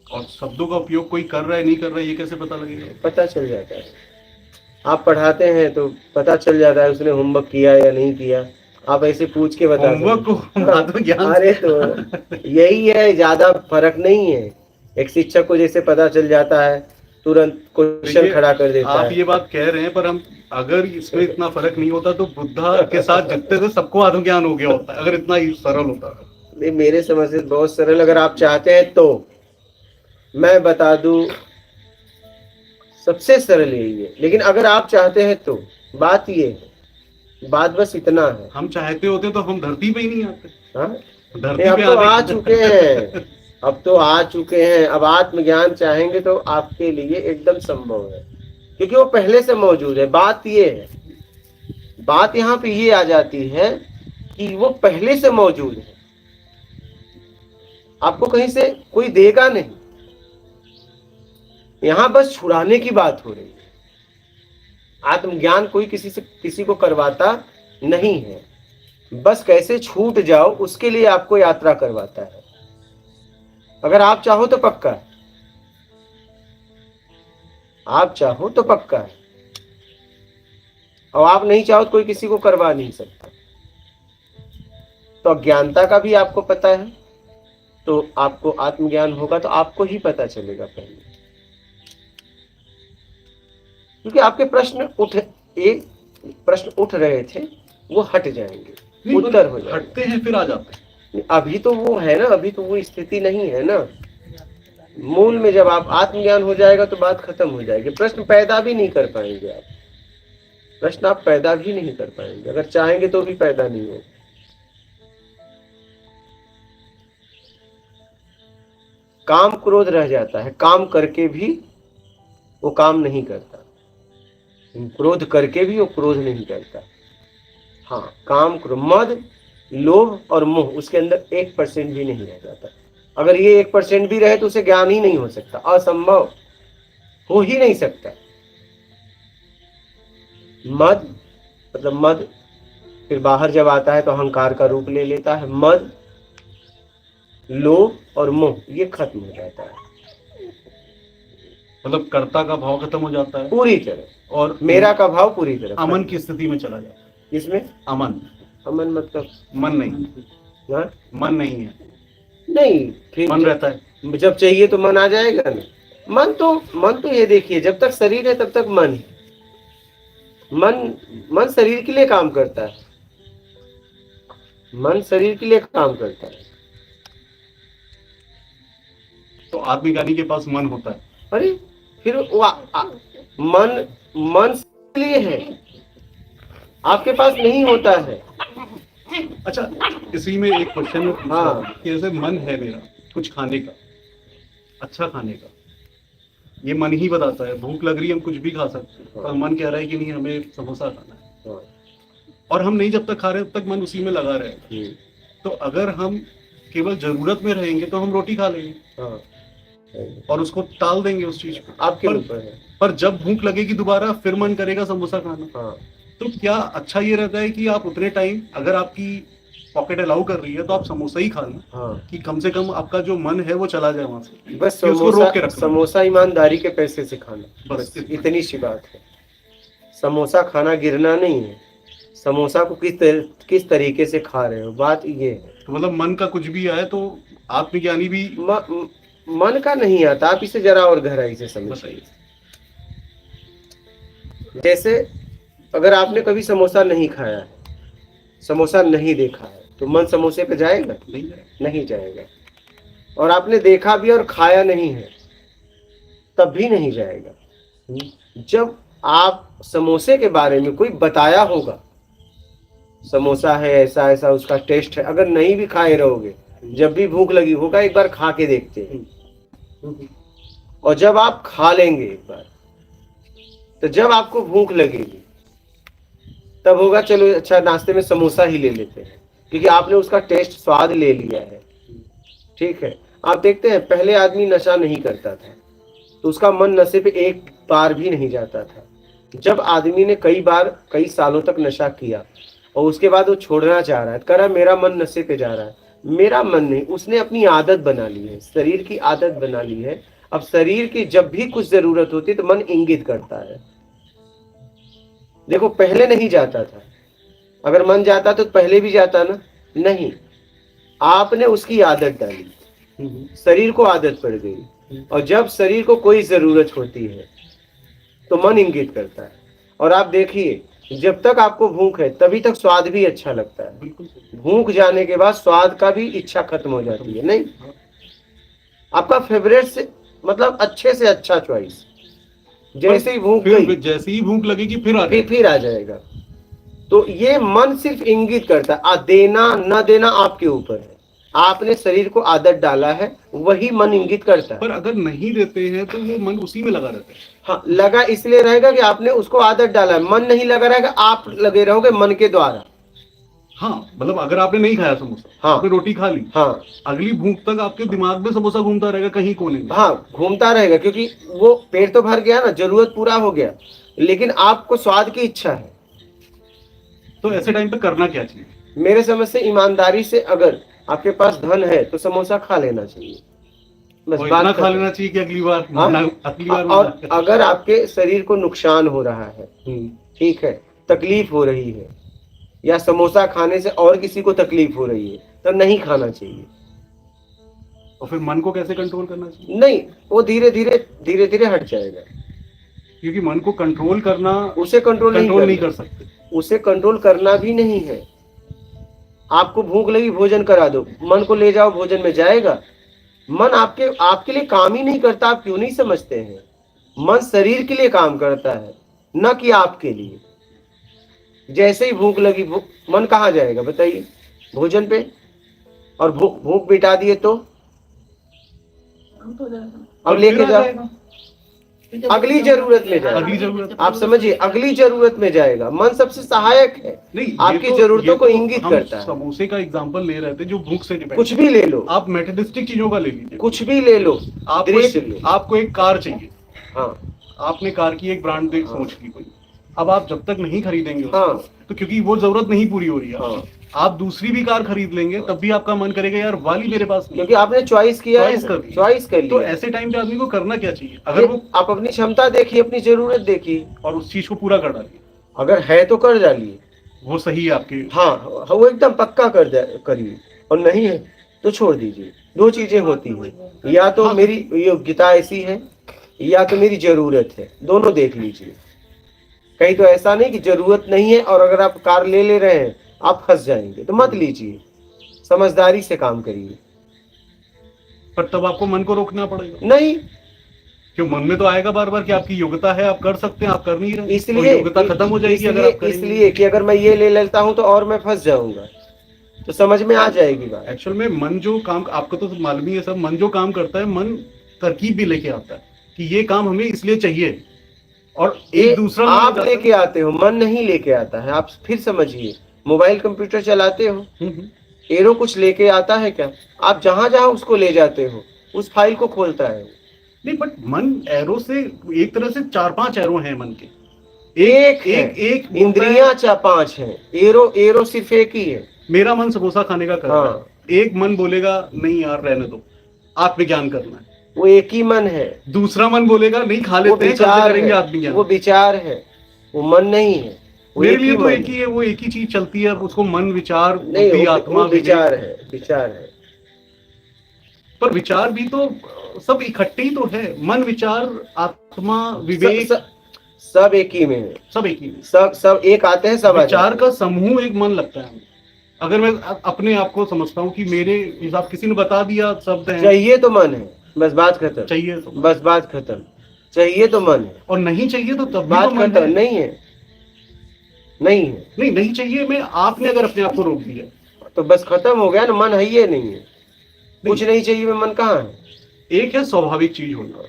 और शब्दों का उपयोग कोई कर रहा है नहीं कर रहा है ये कैसे पता लगेगा? पता चल जाता है। आप पढ़ाते हैं तो पता चल जाता है उसने होमवर्क किया या नहीं किया। आप ऐसे पूछ के बता होमवर्क को सकते हैं। आत्मज्ञान अरे तो यही है, ज्यादा फर्क नहीं है। एक शिक्षक को जैसे पता चल जाता है, तुरंत क्वेश्चन देखिए, खड़ा कर देता आप है। ये बात कह रहे हैं पर हम अगर इसमें इतना फर्क नहीं होता तो बुद्धा के साथ जितने थे सबको आत्मज्ञान हो गया होता, अगर इतना ही सरल होता। नहीं, मेरे समझ से बहुत सरल। अगर आप चाहते हैं तो मैं बता दूं, सबसे सरल यही है। लेकिन अगर आप चाहते हैं तो बात ये है, बात बस इतना है। हम चाहते होते तो हम धरती पे ही नहीं आते। हाँ नहीं, धरती पे अब तो आने आ चुके हैं। अब तो आ चुके हैं। अब आत्मज्ञान चाहेंगे तो आपके लिए एकदम संभव है, क्योंकि वो पहले से मौजूद है। बात ये है, बात यहाँ पे ये आ जाती है कि वो पहले से मौजूद है, आपको कहीं से कोई देगा नहीं। यहाँ बस छुड़ाने की बात हो रही है। आत्मज्ञान कोई किसी को करवाता नहीं है, बस कैसे छूट जाओ उसके लिए आपको यात्रा करवाता है। अगर आप चाहो तो पक्का है, आप चाहो तो पक्का है, और आप नहीं चाहो तो कोई किसी को करवा नहीं सकता। तो अज्ञानता का भी आपको पता है, तो आपको आत्मज्ञान होगा तो आपको ही पता चलेगा पहले, क्योंकि आपके प्रश्न उठ रहे थे, वो हट जाएंगे, उत्तर हो जाएंगे। हटते हैं फिर आ जाते हैं। अभी तो वो है ना, अभी तो वो स्थिति नहीं है ना। मूल में जब आप आत्मज्ञान हो जाएगा तो बात खत्म हो जाएगी। प्रश्न पैदा भी नहीं कर पाएंगे आप, प्रश्न आप पैदा भी नहीं कर पाएंगे, अगर चाहेंगे तो भी पैदा नहीं हो। काम क्रोध रह जाता है, काम करके भी वो काम नहीं करता, क्रोध करके भी वो क्रोध नहीं करता। हाँ, काम क्रोध मद लोभ और मोह उसके अंदर 1% भी नहीं रह जाता। अगर ये 1% भी रहे तो उसे ज्ञान ही नहीं हो सकता, असंभव, हो ही नहीं सकता। मद मतलब मद फिर बाहर जब आता है तो अहंकार का रूप ले लेता है। मद लोभ और मोह ये खत्म हो जाता है, मतलब कर्ता का भाव खत्म हो जाता है पूरी तरह, और मेरा का भाव पूरी तरह अमन की स्थिति में चला जाता है। इसमें अमन, अमन मतलब मन नहीं, हाँ? मन नहीं है, नहीं, फिर मन रहता है। जब चाहिए तो मन आ जाएगा ना। मन तो ये देखिए, जब तक शरीर है तब तक मन है। मन शरीर के लिए काम करता है, मन शरीर के लिए काम करता है। तो आत्मज्ञानी के पास मन होता है। अरे फिर मन मन के लिए है, आपके पास नहीं होता है। अच्छा, इसी में एक क्वेश्चन हाँ, कि जैसे मन है मेरा कुछ खाने का, अच्छा खाने का, ये मन ही बताता है। भूख लग रही है, हम कुछ भी खा सकते हैं, पर मन कह रहा है कि नहीं हमें समोसा खाना है, हाँ, और हम नहीं जब तक खा रहे तब तक मन उसी में लगा रहे। तो अगर हम केवल जरूरत में रहेंगे तो हम रोटी खा लेंगे, हाँ, और उसको टाल देंगे उस चीज को। आपके ऊपर है। पर जब भूख लगेगी दोबारा फिर मन करेगा समोसा खाना। हाँ, तो क्या अच्छा ये रहता है कि आप उतने टाइम, अगर आपकी पॉकेट अलाउ कर रही है तो आप समोसा ही खा लें, हाँ, कि कम से कम आपका जो मन है वो चला जाए वहां से, बस कि उसको रोक के रखना। समोसा ईमानदारी के पैसे से खाना, बस इतनी सी बात है। समोसा खाना गिरना नहीं है, समोसा को किस तरीके से खा रहे हो, बात ये है। तो मतलब मन का कुछ भी आए तो आत्मज्ञानी भी मन का नहीं आता, आप इसे जरा और गहराई से समझिए। जैसे अगर आपने कभी समोसा नहीं खाया है, समोसा नहीं देखा है, तो मन समोसे पे जाएगा? नहीं जाएगा। और आपने देखा भी और खाया नहीं है, तब भी नहीं जाएगा। जब आप समोसे के बारे में कोई बताया होगा, समोसा है ऐसा ऐसा, उसका टेस्ट है, अगर नहीं भी खाए रहोगे, जब भी भूख लगी होगा एक बार खा के देखते हैं, और जब आप खा लेंगे एक बार, तो जब आपको भूख लगेगी तब होगा चलो अच्छा नाश्ते में समोसा ही ले लेते हैं, क्योंकि आपने उसका टेस्ट स्वाद ले लिया है। ठीक है, आप देखते हैं पहले आदमी नशा नहीं करता था तो उसका मन नशे पे एक बार भी नहीं जाता था। जब आदमी ने कई सालों तक नशा किया और उसके बाद वो छोड़ना चाह रहा है, कह रहा मेरा मन नशे पे जा रहा है, मेरा मन नहीं, उसने अपनी आदत बना ली है, शरीर की आदत बना ली है। अब शरीर की जब भी कुछ जरूरत होती है तो मन इंगित करता है। देखो पहले नहीं जाता था, अगर मन जाता तो पहले भी जाता ना, नहीं, आपने उसकी आदत डाली, शरीर को आदत पड़ गई, और जब शरीर को कोई जरूरत होती है तो मन इंगित करता है। और आप देखिए, जब तक आपको भूख है तभी तक स्वाद भी अच्छा लगता है, बिल्कुल। भूख जाने के बाद स्वाद का भी इच्छा खत्म हो जाती है। नहीं, आपका फेवरेट से मतलब अच्छे से अच्छा चॉइस, जैसे ही भूख फिर गई जैसे ही भूख लगेगी फिर आ जाएगा। तो ये मन सिर्फ इंगित करता है, देना न देना आपके ऊपर है। आपने शरीर को आदत डाला है, वही मन इंगित करता है। पर अगर नहीं देते हैं तो वो मन उसी में लगा रहता है। हाँ, लगा इसलिए रहेगा कि आपने उसको आदत डाला है। मन नहीं लगा रहेगा, आप लगे रहोगे मन के द्वारा। हाँ, मतलब अगर आपने नहीं खाया समोसा, हाँ, आपने रोटी खा ली, हाँ, अगली भूख तक आपके दिमाग में समोसा घूमता रहेगा कहीं कोने में। हाँ, घूमता रहेगा, क्योंकि वो पेट तो भर गया ना, जरूरत पूरा हो गया, लेकिन आपको स्वाद की इच्छा है। तो ऐसे टाइम पे करना क्या चाहिए? मेरे समझ से ईमानदारी से, अगर आपके पास धन है तो समोसा खा लेना चाहिए, बस और बात इतना खत्म। खा लेना चाहिए कि अगली बार हाँ? अगली बार और अगर आपके शरीर को नुकसान हो रहा है, ठीक है, तकलीफ हो रही है, या समोसा खाने से और किसी को तकलीफ हो रही है, तो नहीं खाना चाहिए। और फिर मन को कैसे कंट्रोल करना चाहिए? नहीं, वो धीरे धीरे हट जाएगा। क्योंकि मन को कंट्रोल करना, उसे कंट्रोल नहीं कर सकते। उसे कंट्रोल करना भी नहीं है। आपको भूख लगी, भोजन करा दो, मन को ले जाओ भोजन में, जाएगा? मन आपके लिए काम ही नहीं करता। आप क्यों नहीं समझते हैं? मन शरीर के लिए काम करता है, न कि आपके लिए। जैसे ही भूख लगी, मन कहाँ जाएगा बताइए? भोजन पे। और भूख मिटा दिए तो अब लेके जाओ, अगली जरूरत में जाएगा। अगली जरूरत, आप समझिए, अगली जरूरत में जाएगा। मन सबसे सहायक है, नहीं, आपकी जरूरतों को इंगित करता है। समोसे का एग्जांपल ले रहे थे जो भूख से डिपेंड। कुछ भी ले लो, आप मेटेरियलिस्टिक चीजों का ले लीजिए, कुछ भी ले लो। आपको एक कार चाहिए। हाँ, आपने कार की एक ब्रांड देख सोच ली कोई, अब आप जब तक नहीं खरीदेंगे उसको, हाँ, तो क्योंकि वो जरूरत नहीं पूरी हो रही है, हाँ, आप दूसरी भी कार खरीद लेंगे, तब भी आपका मन करेगा यार वाली मेरे पास नहीं। क्योंकि आपने चॉइस किया है, चॉइस कर लिया। तो ऐसे टाइम पे आदमी को करना क्या चाहिए? अगर वो आप अपनी क्षमता देखिए, अपनी जरूरत देखिए, और उस चीज को पूरा कर डालिए। अगर है तो कर डालिए, वो सही है आपके। हाँ, वो एकदम पक्का करिए, और नहीं है तो छोड़ दीजिए। दो चीजें होती हैं, या तो मेरी योग्यता ऐसी है, या तो मेरी जरूरत है। दोनों देख लीजिए। कहीं तो ऐसा नहीं कि जरूरत नहीं है और अगर आप कार ले रहे हैं आप फंस जाएंगे, तो मत लीजिए। समझदारी से काम करिए। पर तब आपको मन को रोकना पड़ेगा। नहीं, क्यों? मन में तो आएगा बार बार कि आपकी योग्यता है, आप कर सकते हैं, आप कर नहीं रहे, इसलिए योग्यता खत्म हो जाएगी अगर आप करेंगे। इसलिए कि अगर मैं ये ले लेता हूं तो और मैं फंस जाऊंगा, तो समझ में आ जाएगी बात। एक्चुअल में मन जो काम, आपको तो मालूम ही है सब, मन जो काम करता है, मन तरकीब भी लेके आता है कि ये काम हमें इसलिए चाहिए, और एक दूसरा आप लेके आते हो, मन नहीं लेके आता है। आप फिर समझिए, मोबाइल कंप्यूटर चलाते हो, एरो कुछ लेके आता है क्या? आप जहां जहां उसको ले जाते हो उस फाइल को खोलता है। नहीं, बट मन एरो से एक तरह से 4-5 एरो हैं मन के। एक इंद्रियां 5 हैं, एरो सिर्फ एक ही है। मेरा मन समोसा खाने का कर रहा है, एक मन बोलेगा नहीं यार रहने दो, आत्मज्ञान करना है, वो एक ही मन है। दूसरा मन बोलेगा नहीं खा लेते हैं, करेंगे आत्मज्ञान। वो विचार है, वो मन नहीं है। मेरे लिए तो एक ही है, वो एक ही चीज चलती है, उसको मन, विचार, बुद्धि, आत्मा, विचार है। पर विचार भी तो सब इकट्ठे ही तो है। मन, विचार, आत्मा, विवेक, सब एक ही में है। सब एक ही में, सब एक आते हैं, सब विचार का समूह एक मन लगता है। अगर मैं अपने आप को समझता हूँ कि मेरे हिसाब, किसी ने बता दिया शब्द है, चाहिए तो मन है, बस बात खत्म। चाहिए तो बस बात खत्म। चाहिए तो मन है, और नहीं चाहिए तो तब बात खत्म। नहीं चाहिए मैं, आपने अगर अपने आप को रोक दिया तो बस खत्म हो गया ना। मन है ही नहीं है, कुछ नहीं चाहिए में मन कहाँ है? एक है स्वाभाविक चीज होना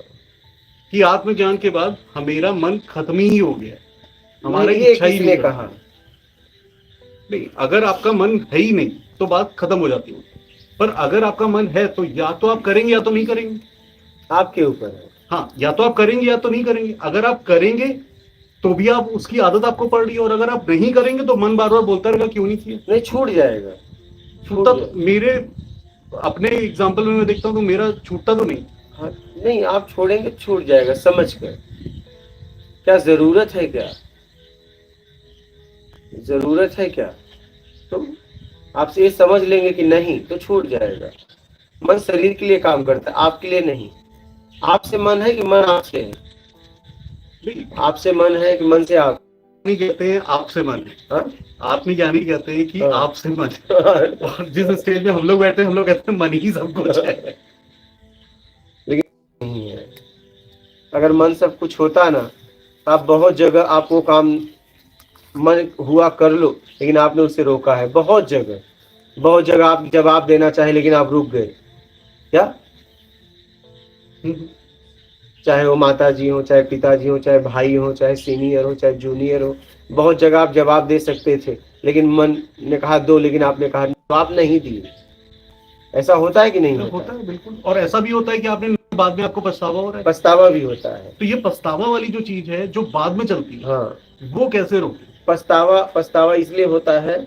कि आत्मज्ञान के बाद मेरा मन खत्म ही हो गया, हमारा इच्छा ही नहीं कहा। नहीं, अगर आपका मन है ही नहीं तो बात खत्म हो जाती है। पर अगर आपका मन है तो या तो आप करेंगे या तो नहीं करेंगे, आपके ऊपर है। हाँ, या तो आप करेंगे या तो नहीं करेंगे। अगर आप करेंगे तो भी आप उसकी आदत आपको पड़ रही है, और अगर आप नहीं करेंगे तो मन बार बार बोलता रहेगा क्यों नहीं किया। नहीं, छूट जाएगा। तब मेरे अपने एग्जाम्पल में मैं देखता हूँ तो मेरा छूटता तो नहीं। हाँ, नहीं आप छोड़ेंगे छूट जाएगा समझ कर। क्या जरूरत है, क्या जरूरत है क्या? तो आपसे ये समझ लेंगे कि नहीं तो छूट जाएगा। मन शरीर के लिए काम करता है, आपके लिए नहीं। आपसे मन है कि मन आपसे है? नहीं, आपसे मन है कि मन से आप? नहीं कहते हैं आपसे मन है, हाँ? आत्मज्ञानी कहते हैं कि हाँ। आपसे मन है। और जिस स्टेज में हम लोग बैठे हैं हम लोग कहते हैं मन ही सब कुछ है। लेकिन नहीं है। अगर मन सब कुछ होता ना, आप बहुत जगह आप वो काम मन हुआ कर लो, लेकिन आपने उससे रोका है। बहुत जगह आप जवाब देना चाहे लेकिन आप रुक गए। क्या? चाहे वो माता जी हो, चाहे पिताजी हो, चाहे भाई हो, चाहे सीनियर हो, चाहे जूनियर हो, बहुत जगह आप जवाब दे सकते थे लेकिन मन ने कहा दो, लेकिन आपने कहा तो आप नहीं दिए। ऐसा होता है कि नहीं होता है बिल्कुल। और ऐसा भी होता है कि आपने बाद में आपको पछतावा हो रहा है। पछतावा भी होता है। तो ये पछतावा वाली जो चीज है जो बाद में चलती है, हाँ, वो कैसे रोके? पछतावा इसलिए होता है,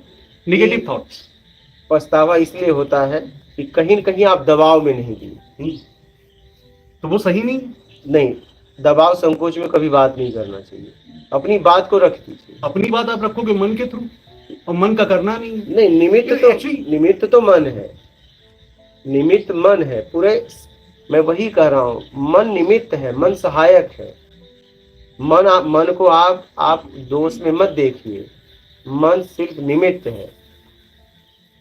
नेगेटिव थॉट्स। पछतावा इसलिए होता है कि कहीं न कहीं आप दबाव में नहीं दिए। तो वो सही नहीं, दबाव संकोच में कभी बात नहीं करना चाहिए। अपनी बात को रख दीजिए। अपनी बात आप रखोगे मन के थ्रू, और मन का करना नहीं। नहीं, निमित्त तो मन है, निमित्त मन है पूरे। मैं वही कह रहा हूँ, मन निमित्त है, मन सहायक है। मन को आप दोष में मत देखिए। मन सिर्फ निमित्त है।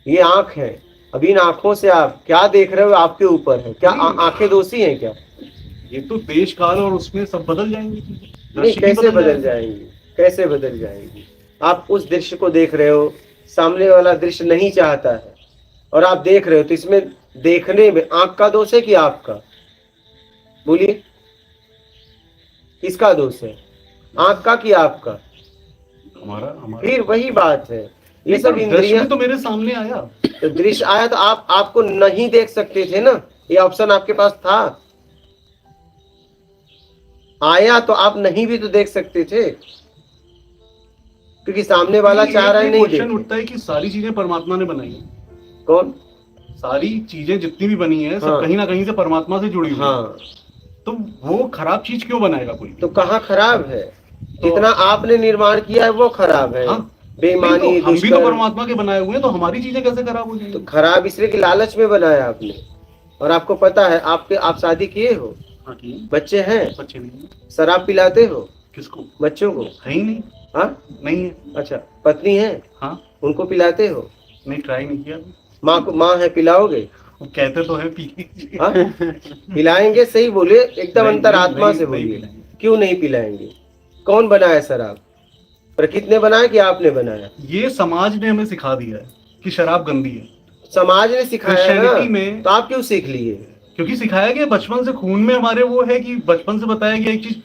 ये आंख है, अब इन आंखों से आप क्या देख रहे हो आपके ऊपर है। क्या आंखें दोषी हैं क्या? ये तो देश काल और उसमें सब बदल जाएंगे। नहीं, कैसे बदल जाएंगी? कैसे बदल जाएंगी? आप उस दृश्य को देख रहे हो, सामने वाला दृश्य नहीं चाहता है और आप देख रहे हो, तो इसमें देखने में आंख का दोष है कि आपका? बोलिए, किसका दोष है? आंख का कि आपका? हमारा। फिर वही बात है, ये सब इंद्रियां तो मेरे सामने आया, तो दृश्य आया तो आपको नहीं देख सकते थे ना, ये ऑप्शन आपके पास था। आया तो आप नहीं भी तो देख सकते थे, क्योंकि सामने वाला चाह रहा है नहीं क्वेश्चन उठता है कि सारी चीजें परमात्मा ने बनाई है। कौन? सारी चीजें जितनी भी बनी है सब कहीं ना कहीं से परमात्मा से जुड़ी हुई है। हाँ, तो वो खराब चीज क्यों बनाएगा कोई? तो कहाँ खराब है? जितना आपने निर्माण किया है वो खराब है। बेईमानी, हम भी तो परमात्मा के बनाए हुए हैं, तो हमारी चीजें कैसे खराब हो जाएंगी? तो खराब इसलिए कि लालच में बनाया आपने। और आपको पता है, आप शादी किए हो? हाँ, बच्चे हैं? बच्चे नहीं। शराब पिलाते हो? किसको? बच्चों को? है ही नहीं। हाँ, नहीं है। अच्छा, पत्नी है? हाँ, उनको पिलाते हो? नहीं, ट्राई नहीं किया। माँ है, पिलाओगे? वो कहते तो है पी। हाँ, पिलाएंगे, सही बोले, एकदम अंतरात्मा से बोलिए। क्यों नहीं पिलाएंगे? कौन बनाया शराब? प्रकृति ने बनाया कि आपने बनाया? ये समाज ने हमें सिखा दिया है कि शराब गंदी है। समाज ने सिखाया ना, में तो आप क्यों सीख लिए? क्योंकि सिखाया गया बचपन से, खून में हमारे वो है कि बचपन से बताया गया एक चीज